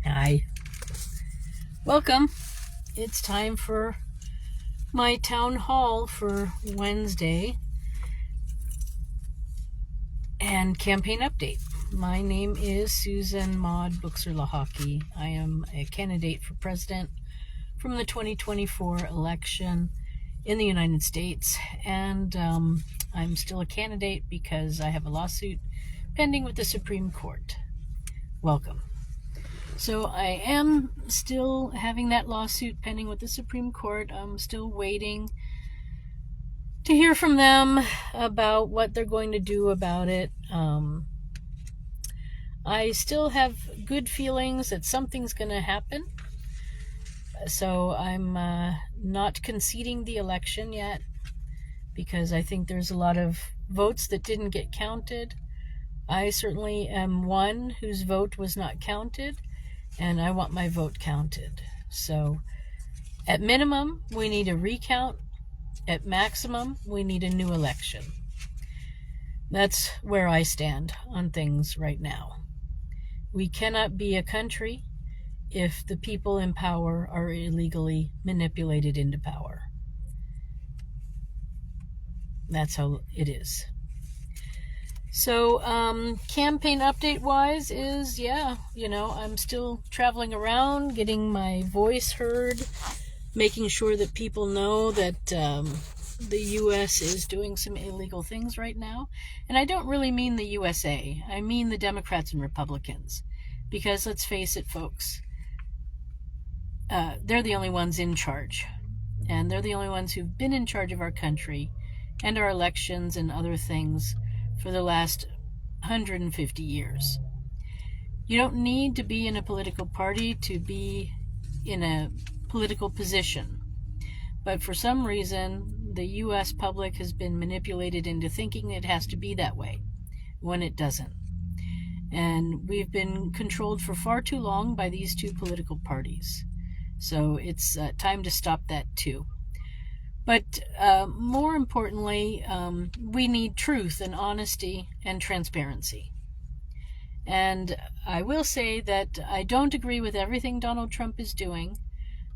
Hi. Welcome. It's time for my town hall for Wednesday and campaign update. My name is Susan Maude Buchser-Lochocki. I am a candidate for president from the 2024 election in the United States, and I'm still a candidate because I have a lawsuit pending with the Supreme Court. Welcome. So I am still having that lawsuit pending with the Supreme Court. I'm still waiting to hear from them about what they're going to do about it. I still have good feelings that something's going to happen. So I'm not conceding the election yet because I think there's a lot of votes that didn't get counted. I certainly am one whose vote was not counted, and I want my vote counted. So at minimum, we need a recount. At maximum, we need a new election. That's where I stand on things right now. We cannot be a country if the people in power are illegally manipulated into power. That's how it is. So campaign update wise is, I'm still traveling around, getting my voice heard, making sure that people know that the U.S. is doing some illegal things right now. And I don't really mean the USA. I mean the Democrats and Republicans. Because let's face it, folks, they're the only ones in charge. And they're the only ones who've been in charge of our country and our elections and other things for the last 150 years. You don't need to be in a political party to be in a political position. But for some reason, the U.S. public has been manipulated into thinking it has to be that way when it doesn't. And we've been controlled for far too long by these two political parties. So it's time to stop that too. But more importantly, we need truth and honesty and transparency. And I will say that I don't agree with everything Donald Trump is doing,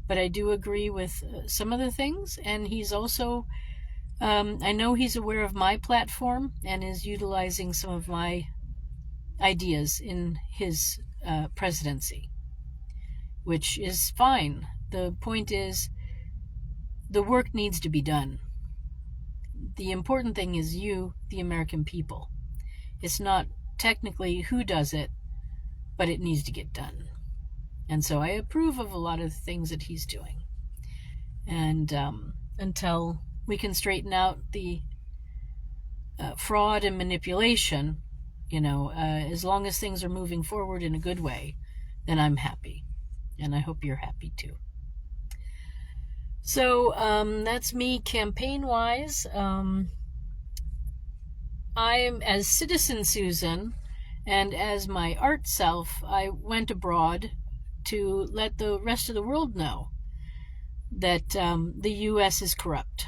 but I do agree with some of the things. And he's also, I know he's aware of my platform and is utilizing some of my ideas in his presidency, which is fine. The point is, the work needs to be done. The important thing is you, the American people. It's not technically who does it, but it needs to get done. And so I approve of a lot of things that he's doing. And until we can straighten out the fraud and manipulation, as long as things are moving forward in a good way, then I'm happy. And I hope you're happy too. So that's me campaign-wise. I am, as Citizen Susan and as my art self, I went abroad to let the rest of the world know that the U.S. is corrupt.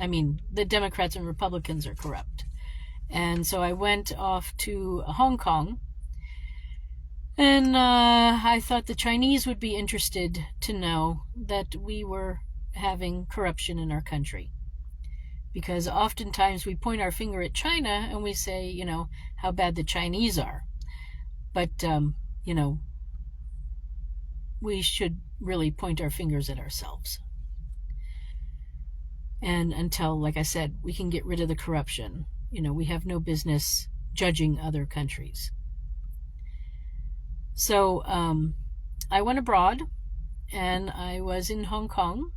I mean, the Democrats and Republicans are corrupt. And so I went off to Hong Kong, and I thought the Chinese would be interested to know that we were having corruption in our country. Because oftentimes we point our finger at China and we say, how bad the Chinese are. But, we should really point our fingers at ourselves. And until, like I said, we can get rid of the corruption, we have no business judging other countries. So I went abroad, and I was in Hong Kong,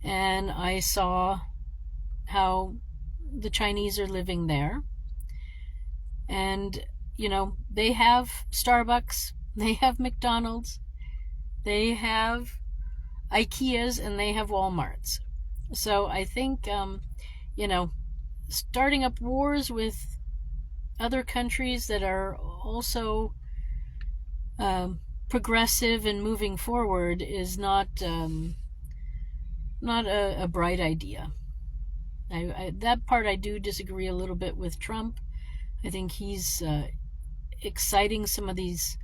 and I saw how the Chinese are living there. And, they have Starbucks, they have McDonald's, they have IKEAs, and they have Walmarts. So I think, starting up wars with other countries that are also progressive and moving forward is not a bright idea. That part I do disagree a little bit with Trump. I think he's exciting some of these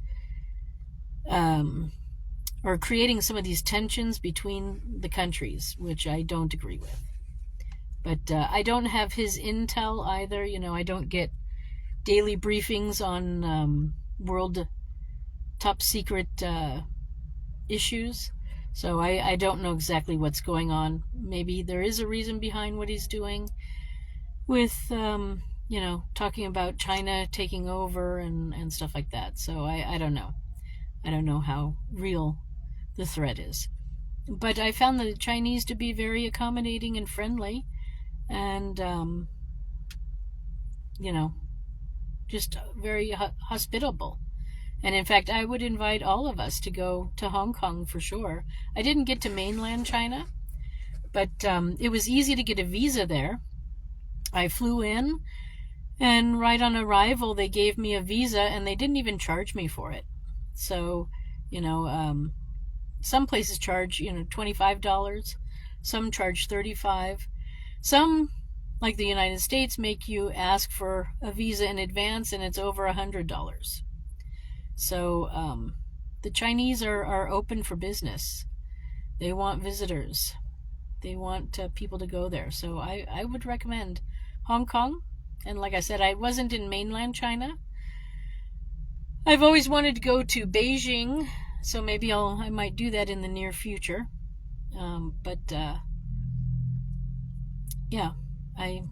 or creating some of these tensions between the countries, which I don't agree with. But I don't have his intel either. I don't get daily briefings on world top secret issues. So I don't know exactly what's going on. Maybe there is a reason behind what he's doing with, talking about China taking over and stuff like that. So I don't know. I don't know how real the threat is. But I found the Chinese to be very accommodating and friendly and, just very hospitable. And in fact, I would invite all of us to go to Hong Kong for sure. I didn't get to mainland China, but it was easy to get a visa there. I flew in, and right on arrival, they gave me a visa, and they didn't even charge me for it. So, some places charge, $25. Some charge $35. Some, like the United States, make you ask for a visa in advance, and it's over $100. So the Chinese are open for business. They want visitors. They want people to go there. So I would recommend Hong Kong. And like I said, I wasn't in mainland China. I've always wanted to go to Beijing, so maybe I might do that in the near future. Yeah, I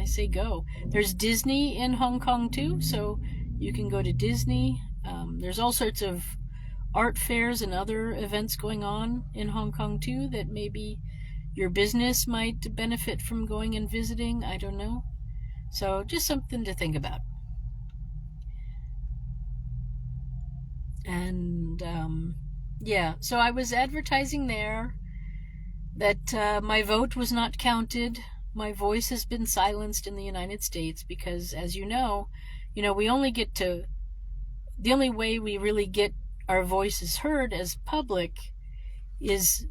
say go. There's Disney in Hong Kong too, so you can go to Disney. There's all sorts of art fairs and other events going on in Hong Kong too that maybe your business might benefit from going and visiting. I don't know. So just something to think about. And so I was advertising there that my vote was not counted. My voice has been silenced in the United States because, as we only get to, the only way we really get our voices heard as public is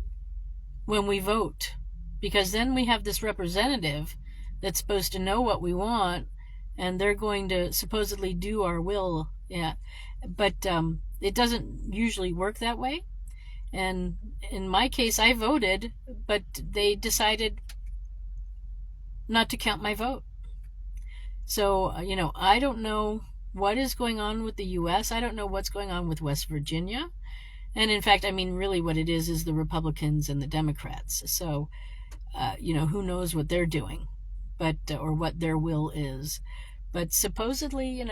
when we vote, because then we have this representative that's supposed to know what we want, and they're going to supposedly do our will. Yeah, but it doesn't usually work that way. And in my case, I voted, but they decided not to count my vote. So, I don't know what is going on with the U.S. I don't know what's going on with West Virginia. And in fact, really what it is the Republicans and the Democrats. So, who knows what they're doing, or what their will is. But supposedly,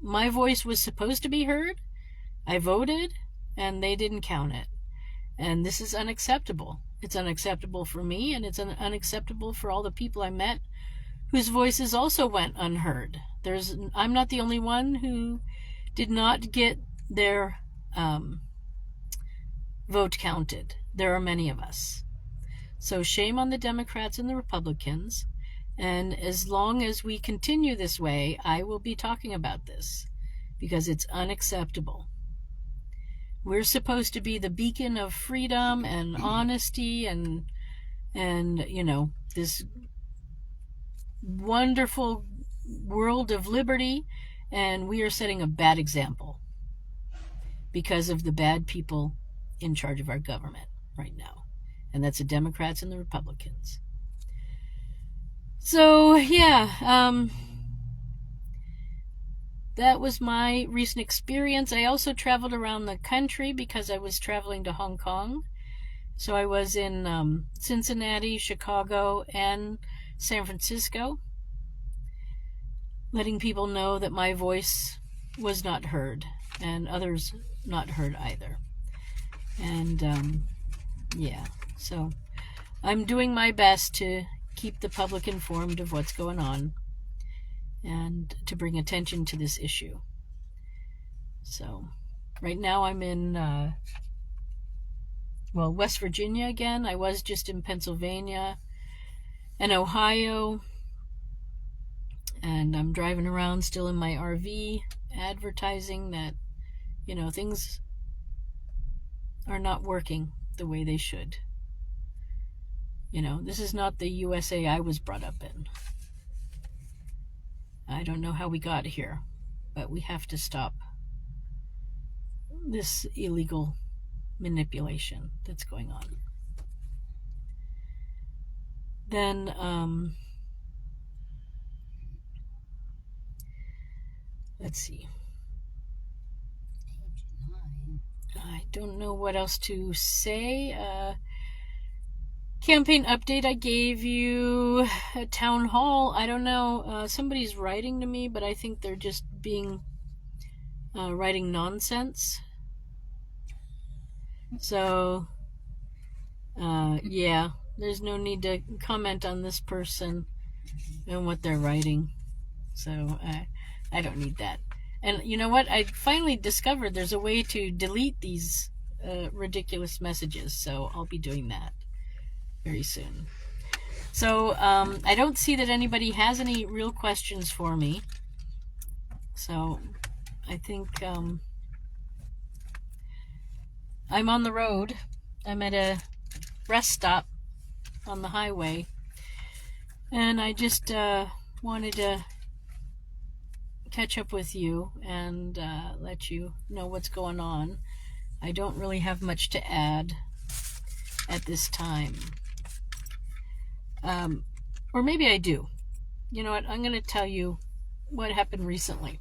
my voice was supposed to be heard. I voted, and they didn't count it. And this is unacceptable. It's unacceptable for me, and it's unacceptable for all the people I met whose voices also went unheard. I'm not the only one who did not get their vote counted. There are many of us. So shame on the Democrats and the Republicans. And as long as we continue this way, I will be talking about this because it's unacceptable. We're supposed to be the beacon of freedom and honesty and this wonderful world of liberty, and we are setting a bad example because of the bad people in charge of our government right now, and that's the Democrats and the Republicans. So that was my recent experience. I also traveled around the country because I was traveling to Hong Kong. So I was in Cincinnati, Chicago, and San Francisco, letting people know that my voice was not heard, and others not heard either. And so I'm doing my best to keep the public informed of what's going on and to bring attention to this issue. So right now I'm in West Virginia again. I was just in Pennsylvania and Ohio, and I'm driving around still in my RV advertising that things are not working the way they should. This is not the USA I was brought up in. I don't know how we got here, but we have to stop this illegal manipulation that's going on. Then let's see. I don't know what else to say. Campaign update I gave you. A town hall. I don't know. Somebody's writing to me, but I think they're just writing nonsense. So, yeah, there's no need to comment on this person and what they're writing. So, I don't need that. And you know what? I finally discovered there's a way to delete these ridiculous messages. So I'll be doing that very soon. So I don't see that anybody has any real questions for me. So I think I'm on the road. I'm at a rest stop on the highway. And I just wanted to catch up with you and let you know what's going on. I don't really have much to add at this time. Or maybe I do. You know what? I'm going to tell you what happened recently.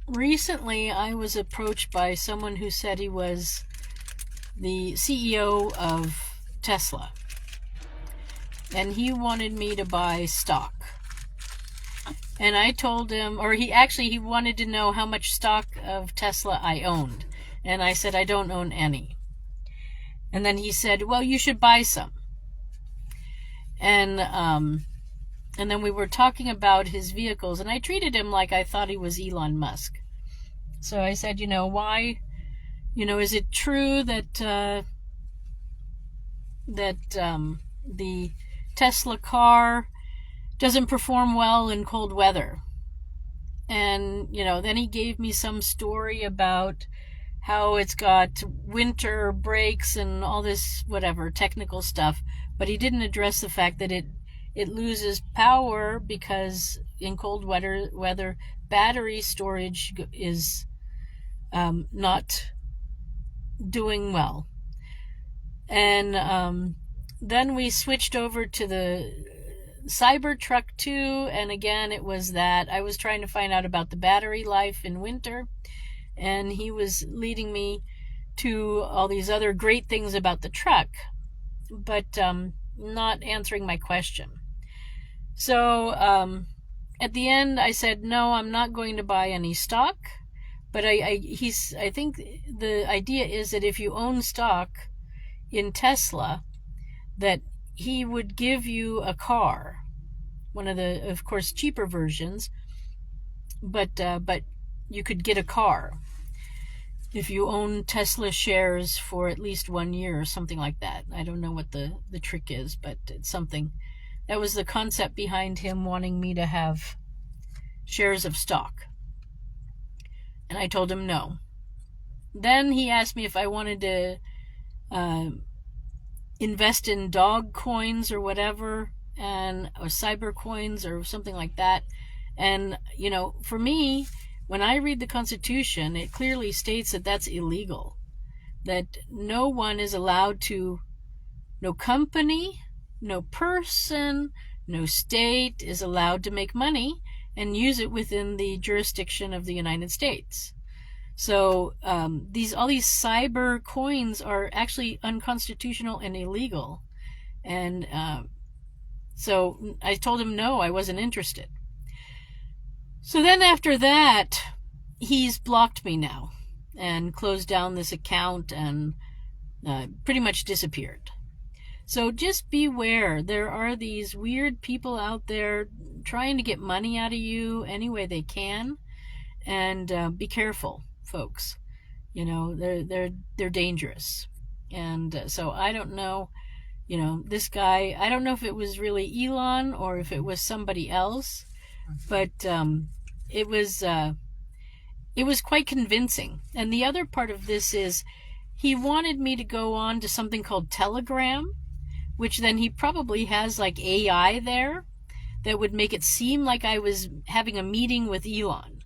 Recently, I was approached by someone who said he was the CEO of Tesla. And he wanted me to buy stock. And I told him, or he wanted to know how much stock of Tesla I owned. And I said, I don't own any. And then he said, well, you should buy some. And then we were talking about his vehicles, and I treated him like I thought he was Elon Musk. So I said, why, is it true that the Tesla car doesn't perform well in cold weather? And, then he gave me some story about how it's got winter brakes and all this whatever technical stuff, but he didn't address the fact that it loses power because in cold weather battery storage is not doing well. And then we switched over to the Cybertruck 2, and again it was that I was trying to find out about the battery life in winter, and he was leading me to all these other great things about the truck, but not answering my question. So at the end I said, no, I'm not going to buy any stock, but I think the idea is that if you own stock in Tesla, that he would give you a car, one of the, of course, cheaper versions, but you could get a car if you own Tesla shares for at least 1 year or something like that. I don't know what the trick is, but it's something. That was the concept behind him wanting me to have shares of stock. And I told him no. Then he asked me if I wanted to invest in dog coins or whatever, or cyber coins or something like that. And, for me, when I read the Constitution, it clearly states that that's illegal. That no one is allowed to, no company, no person, no state is allowed to make money and use it within the jurisdiction of the United States. So all these cyber coins are actually unconstitutional and illegal. And so I told him no, I wasn't interested. So then after that, he's blocked me now and closed down this account and pretty much disappeared. So just beware. There are these weird people out there trying to get money out of you any way they can. And be careful, folks. They're dangerous. And so I don't know, this guy, I don't know if it was really Elon or if it was somebody else, but it was quite convincing. And the other part of this is he wanted me to go on to something called Telegram, which then he probably has like AI there that would make it seem like I was having a meeting with Elon.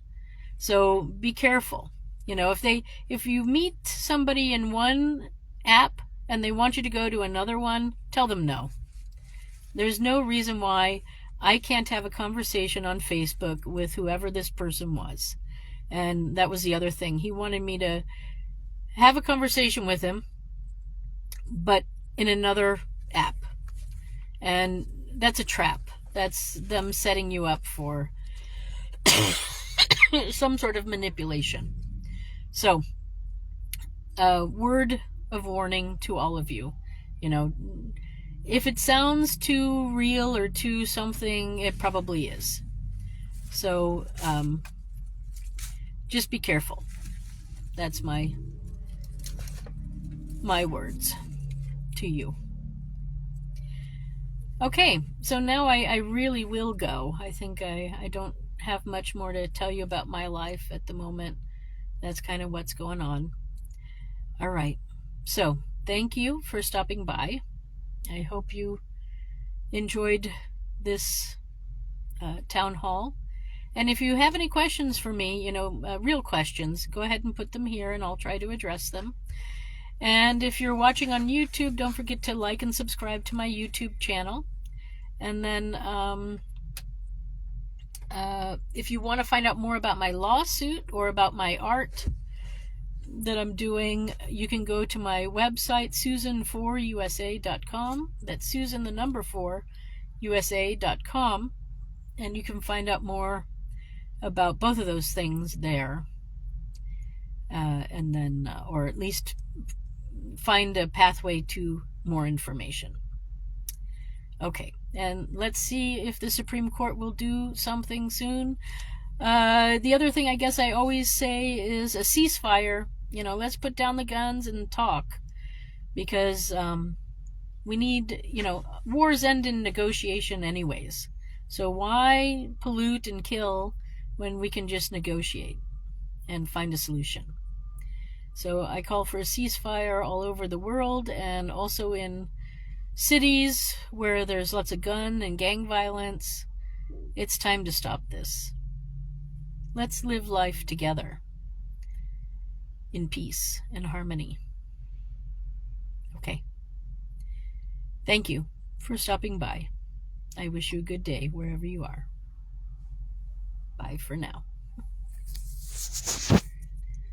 So be careful. If you meet somebody in one app and they want you to go to another one, tell them no. There's no reason why I can't have a conversation on Facebook with whoever this person was. And that was the other thing. He wanted me to have a conversation with him, but in another app. And that's a trap. That's them setting you up for some sort of manipulation. So, word of warning to all of you. If it sounds too real or too something, it probably is. So, just be careful. That's my words to you. Okay, so now I really will go. I think I don't have much more to tell you about my life at the moment. That's kind of what's going on. All right, so thank you for stopping by. I hope you enjoyed this town hall. And if you have any questions for me, real questions, go ahead and put them here and I'll try to address them. And if you're watching on YouTube, don't forget to like and subscribe to my YouTube channel. And then if you want to find out more about my lawsuit or about my art that I'm doing, you can go to my website, susan4usa.com. That's Susan, the number 4, usa.com. And you can find out more about both of those things there. And then, or at least find a pathway to more information. Okay, and let's see if the Supreme Court will do something soon. The other thing I guess I always say is a ceasefire. Let's put down the guns and talk. Because we need, wars end in negotiation anyways. So why pollute and kill when we can just negotiate and find a solution? So I call for a ceasefire all over the world, and also in cities where there's lots of gun and gang violence. It's time to stop this. Let's live life together in peace and harmony. Okay. Thank you for stopping by. I wish you a good day wherever you are. Bye for now.